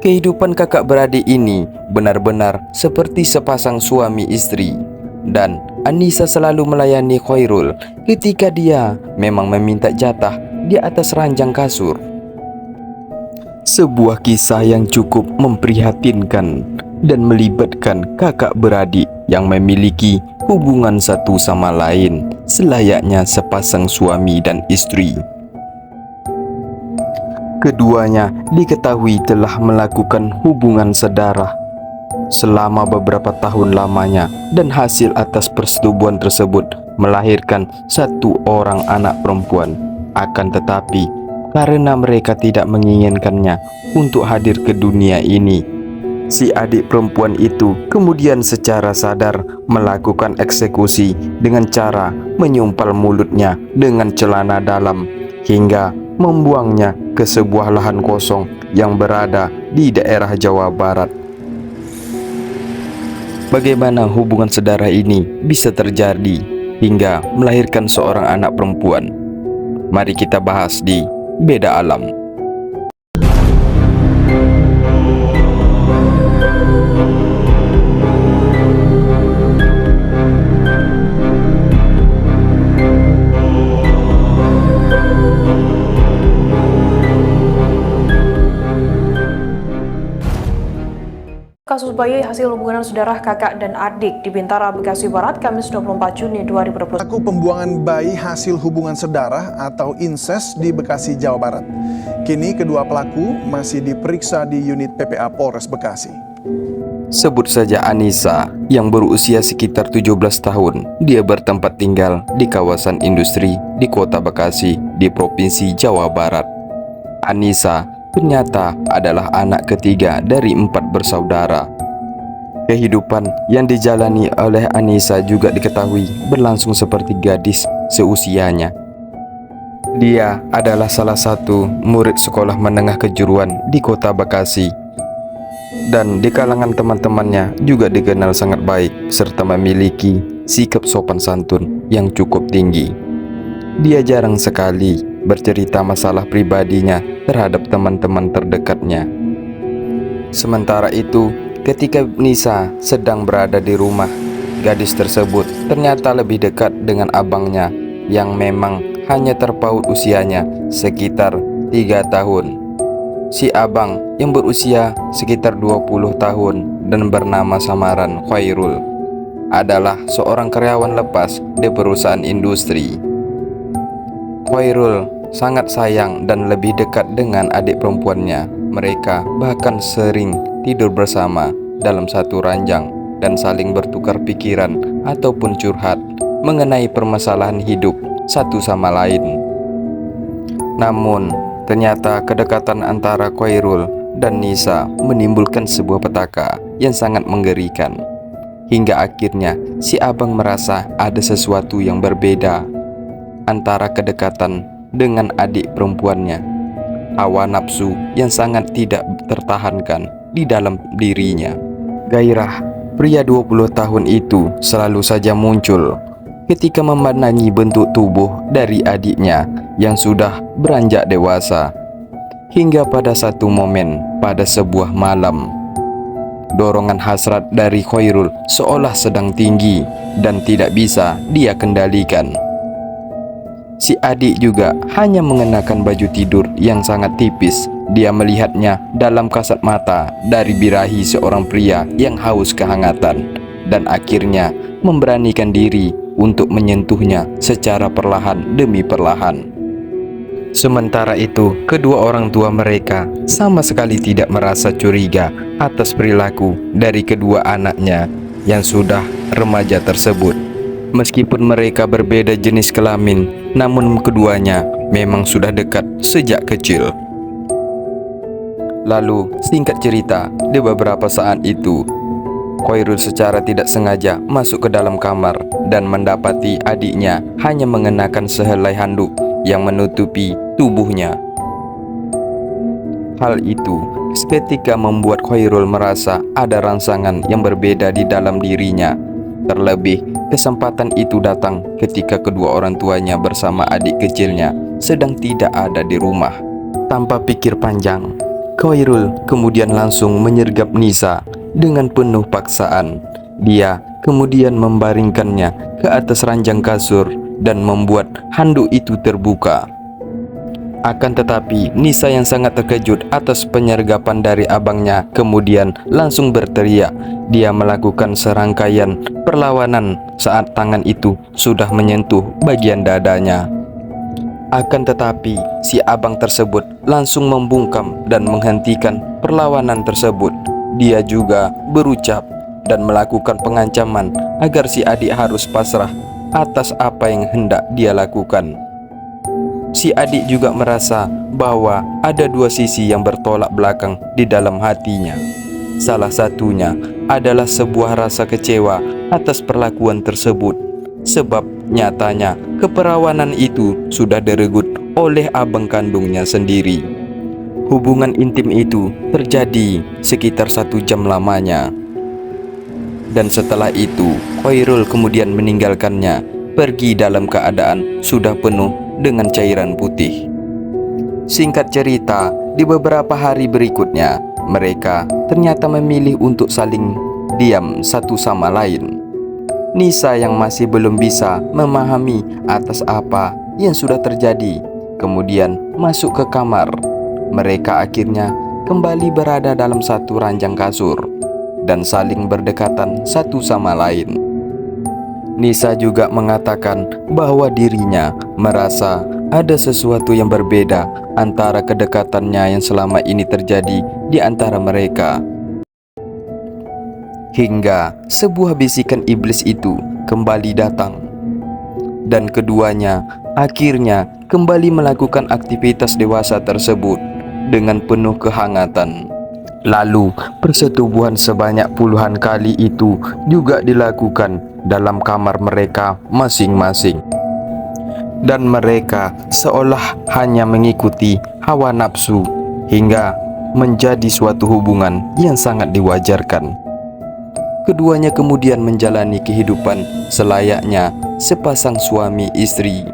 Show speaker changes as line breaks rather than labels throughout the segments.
Kehidupan kakak beradik ini benar-benar seperti sepasang suami istri, dan Anissa selalu melayani Khairul ketika dia memang meminta jatah di atas ranjang kasur. Sebuah kisah yang cukup memprihatinkan dan melibatkan kakak beradik yang memiliki hubungan satu sama lain selayaknya sepasang suami dan istri. Keduanya diketahui telah melakukan hubungan sedarah selama beberapa tahun lamanya, dan hasil atas persetubuhan tersebut melahirkan satu orang anak perempuan. Akan tetapi, karena mereka tidak menginginkannya untuk hadir ke dunia ini, si adik perempuan itu kemudian secara sadar melakukan eksekusi dengan cara menyumpal mulutnya dengan celana dalam hingga membuangnya ke sebuah lahan kosong yang berada di daerah Jawa Barat. Bagaimana hubungan sedarah ini bisa terjadi hingga melahirkan seorang anak perempuan? Mari kita bahas di Beda Alam.
Kasus bayi hasil hubungan saudara kakak dan adik di Bintara, Bekasi Barat, Kamis 24 Juni 2020.
Pelaku pembuangan bayi hasil hubungan sedarah atau incest di Bekasi, Jawa Barat. Kini kedua pelaku masih diperiksa di unit PPA Polres Bekasi.
Sebut saja Anissa yang berusia sekitar 17 tahun. Dia bertempat tinggal di kawasan industri di Kota Bekasi di Provinsi Jawa Barat. Anissa ternyata adalah anak ketiga dari 4 bersaudara. Kehidupan yang dijalani oleh Anissa juga diketahui berlangsung seperti gadis seusianya. Dia adalah salah satu murid sekolah menengah kejuruan di Kota Bekasi, dan di kalangan teman-temannya juga dikenal sangat baik serta memiliki sikap sopan santun yang cukup tinggi. Dia jarang sekali bercerita masalah pribadinya terhadap teman-teman terdekatnya. Sementara itu, ketika Nisa sedang berada di rumah, gadis tersebut ternyata lebih dekat dengan abangnya yang memang hanya terpaut usianya sekitar 3 tahun. Si abang yang berusia sekitar 20 tahun dan bernama samaran Khairul adalah seorang karyawan lepas di perusahaan industri. Khairul sangat sayang dan lebih dekat dengan adik perempuannya. Mereka bahkan sering tidur bersama dalam satu ranjang dan saling bertukar pikiran ataupun curhat mengenai permasalahan hidup satu sama lain. Namun, ternyata kedekatan antara Khairul dan Nisa menimbulkan sebuah petaka yang sangat mengerikan. Hingga akhirnya si abang merasa ada sesuatu yang berbeda antara kedekatan dengan adik perempuannya. Hawa nafsu yang sangat tidak tertahankan di dalam dirinya. Gairah pria 20 tahun itu selalu saja muncul ketika memandangi bentuk tubuh dari adiknya yang sudah beranjak dewasa. Hingga pada satu momen pada sebuah malam, dorongan hasrat dari Khairul seolah sedang tinggi dan tidak bisa dia kendalikan. Si adik juga hanya mengenakan baju tidur yang sangat tipis. Dia melihatnya dalam kasat mata dari birahi seorang pria yang haus kehangatan, dan akhirnya memberanikan diri untuk menyentuhnya secara perlahan demi perlahan. Sementara itu, kedua orang tua mereka sama sekali tidak merasa curiga atas perilaku dari kedua anaknya yang sudah remaja tersebut. Meskipun mereka berbeda jenis kelamin, namun keduanya memang sudah dekat sejak kecil. Lalu, singkat cerita, di beberapa saat itu, Khairul secara tidak sengaja masuk ke dalam kamar dan mendapati adiknya hanya mengenakan sehelai handuk yang menutupi tubuhnya. Hal itu seketika membuat Khairul merasa ada rangsangan yang berbeda di dalam dirinya. Terlebih, kesempatan itu datang ketika kedua orang tuanya bersama adik kecilnya sedang tidak ada di rumah. Tanpa pikir panjang, Khairul kemudian langsung menyergap Nisa dengan penuh paksaan. Dia kemudian membaringkannya ke atas ranjang kasur dan membuat handuk itu terbuka. Akan tetapi Nisa yang sangat terkejut atas penyergapan dari abangnya kemudian langsung berteriak. Dia melakukan serangkaian perlawanan saat tangan itu sudah menyentuh bagian dadanya. Akan tetapi si abang tersebut langsung membungkam dan menghentikan perlawanan tersebut. Dia juga berucap dan melakukan pengancaman agar si adik harus pasrah atas apa yang hendak dia lakukan. Si adik juga merasa bahwa ada dua sisi yang bertolak belakang di dalam hatinya. Salah satunya adalah sebuah rasa kecewa atas perlakuan tersebut, sebab nyatanya keperawanan itu sudah diregut oleh abang kandungnya sendiri. Hubungan intim itu terjadi sekitar 1 jam lamanya. Dan setelah itu Khairul kemudian meninggalkannya, pergi dalam keadaan sudah penuh dengan cairan putih. Singkat cerita, di beberapa hari berikutnya mereka ternyata memilih untuk saling diam satu sama lain. Nisa yang masih belum bisa memahami atas apa yang sudah terjadi kemudian masuk ke kamar. Mereka akhirnya kembali berada dalam satu ranjang kasur dan saling berdekatan satu sama lain. Nisa juga mengatakan bahwa dirinya merasa ada sesuatu yang berbeda antara kedekatannya yang selama ini terjadi di antara mereka. Hingga sebuah bisikan iblis itu kembali datang, dan keduanya akhirnya kembali melakukan aktivitas dewasa tersebut dengan penuh kehangatan. Lalu persetubuhan sebanyak puluhan kali itu juga dilakukan dalam kamar mereka masing-masing. Dan mereka seolah hanya mengikuti hawa nafsu hingga menjadi suatu hubungan yang sangat diwajarkan. Keduanya kemudian menjalani kehidupan selayaknya sepasang suami istri.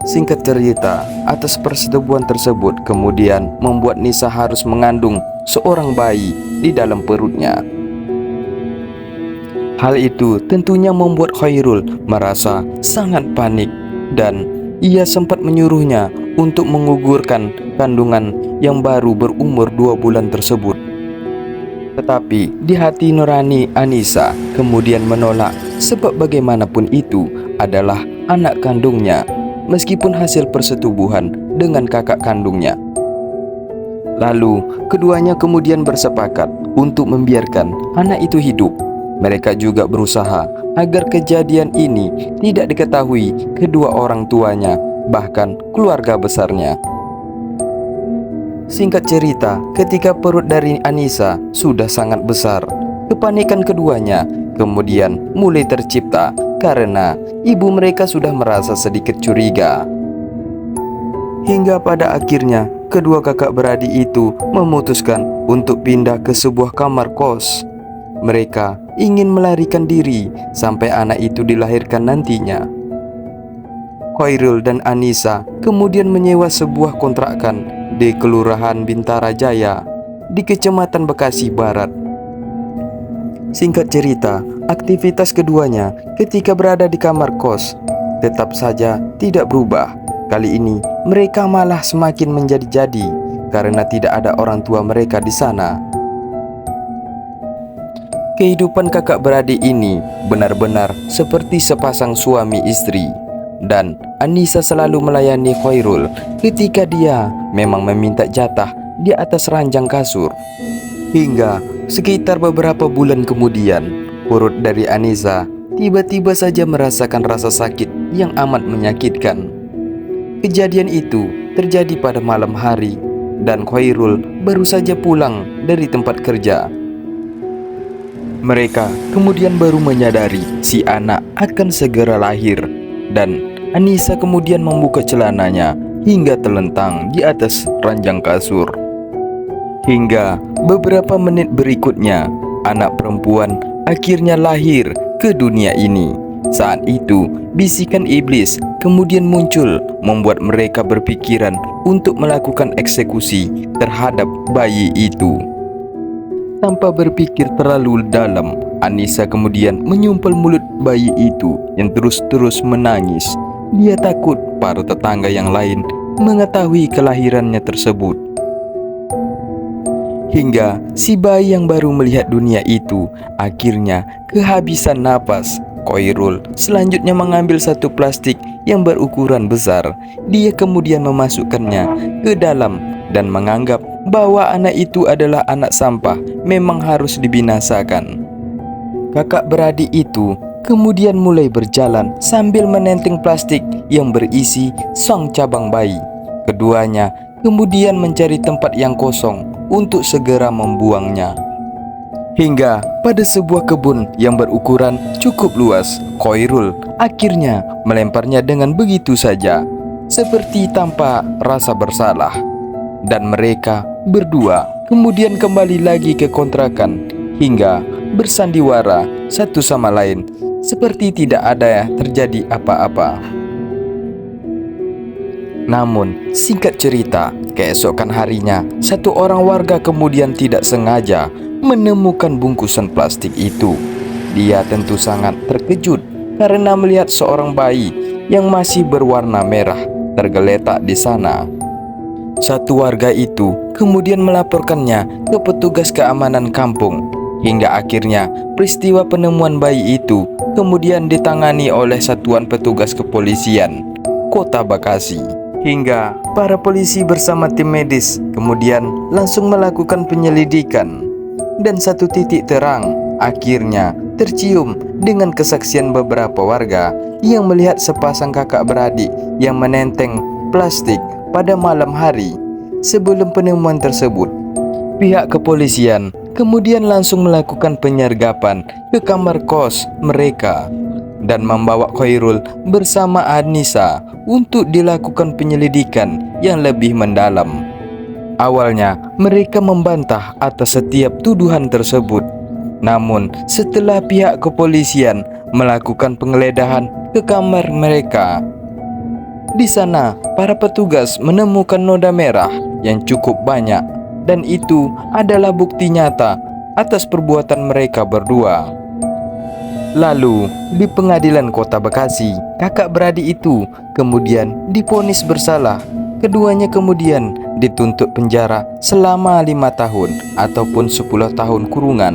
Singkat cerita, atas persetubuhan tersebut kemudian membuat Nisa harus mengandung seorang bayi di dalam perutnya. Hal itu tentunya membuat Khairul merasa sangat panik dan ia sempat menyuruhnya untuk menggugurkan kandungan yang baru berumur 2 bulan tersebut. Tetapi di hati nurani Anissa kemudian menolak, sebab bagaimanapun itu adalah anak kandungnya, meskipun hasil persetubuhan dengan kakak kandungnya. Lalu keduanya kemudian bersepakat untuk membiarkan anak itu hidup. Mereka juga berusaha agar kejadian ini tidak diketahui kedua orang tuanya, bahkan keluarga besarnya. Singkat cerita, ketika perut dari Anissa sudah sangat besar, kepanikan keduanya kemudian mulai tercipta karena ibu mereka sudah merasa sedikit curiga. Hingga pada akhirnya kedua kakak beradik itu memutuskan untuk pindah ke sebuah kamar kos. Mereka ingin melarikan diri sampai anak itu dilahirkan nantinya. Khairul dan Anissa kemudian menyewa sebuah kontrakan di Kelurahan Bintara Jaya di Kecamatan Bekasi Barat. Singkat cerita, aktivitas keduanya ketika berada di kamar kos tetap saja tidak berubah. Kali ini mereka malah semakin menjadi-jadi karena tidak ada orang tua mereka di sana. Kehidupan kakak beradik ini benar-benar seperti sepasang suami istri, dan Anissa selalu melayani Khairul ketika dia memang meminta jatah di atas ranjang kasur. Hingga sekitar beberapa bulan kemudian, perut dari Anissa tiba-tiba saja merasakan rasa sakit yang amat menyakitkan. Kejadian itu terjadi pada malam hari dan Khairul baru saja pulang dari tempat kerja. Mereka kemudian baru menyadari si anak akan segera lahir, dan Anissa kemudian membuka celananya hingga terlentang di atas ranjang kasur. Hingga beberapa menit berikutnya, anak perempuan akhirnya lahir ke dunia ini. Saat itu, bisikan iblis kemudian muncul, membuat mereka berpikiran untuk melakukan eksekusi terhadap bayi itu. Tanpa berpikir terlalu dalam, Anissa kemudian menyumpel mulut bayi itu yang terus-terus menangis. Dia takut para tetangga yang lain mengetahui kelahirannya tersebut. Hingga si bayi yang baru melihat dunia itu akhirnya kehabisan napas. Khairul selanjutnya mengambil satu plastik yang berukuran besar. Dia kemudian memasukkannya ke dalam dan menganggap bahwa anak itu adalah anak sampah, memang harus dibinasakan. Kakak beradik itu kemudian mulai berjalan sambil menenteng plastik yang berisi sang cabang bayi. Keduanya kemudian mencari tempat yang kosong untuk segera membuangnya. Hingga pada sebuah kebun yang berukuran cukup luas, Khairul akhirnya melemparnya dengan begitu saja, seperti tanpa rasa bersalah. Dan mereka berdua kemudian kembali lagi ke kontrakan hingga bersandiwara satu sama lain, seperti tidak ada terjadi apa-apa. Namun, singkat cerita, keesokan harinya, satu orang warga kemudian tidak sengaja menemukan bungkusan plastik itu. Dia tentu sangat terkejut karena melihat seorang bayi yang masih berwarna merah tergeletak di sana. Satu warga itu kemudian melaporkannya ke petugas keamanan kampung. Hingga akhirnya peristiwa penemuan bayi itu kemudian ditangani oleh Satuan Petugas Kepolisian Kota Bekasi. Hingga para polisi bersama tim medis kemudian langsung melakukan penyelidikan. Dan satu titik terang akhirnya tercium dengan kesaksian beberapa warga yang melihat sepasang kakak beradik yang menenteng plastik pada malam hari. Sebelum penemuan tersebut, pihak kepolisian kemudian langsung melakukan penyergapan ke kamar kos mereka dan membawa Khairul bersama Anissa untuk dilakukan penyelidikan yang lebih mendalam. Awalnya mereka membantah atas setiap tuduhan tersebut. Namun setelah pihak kepolisian melakukan penggeledahan ke kamar mereka, di sana para petugas menemukan noda merah yang cukup banyak, dan itu adalah bukti nyata atas perbuatan mereka berdua. Lalu di pengadilan Kota Bekasi, kakak beradik itu kemudian divonis bersalah. Keduanya kemudian dituntut penjara selama 5 tahun ataupun 10 tahun kurungan.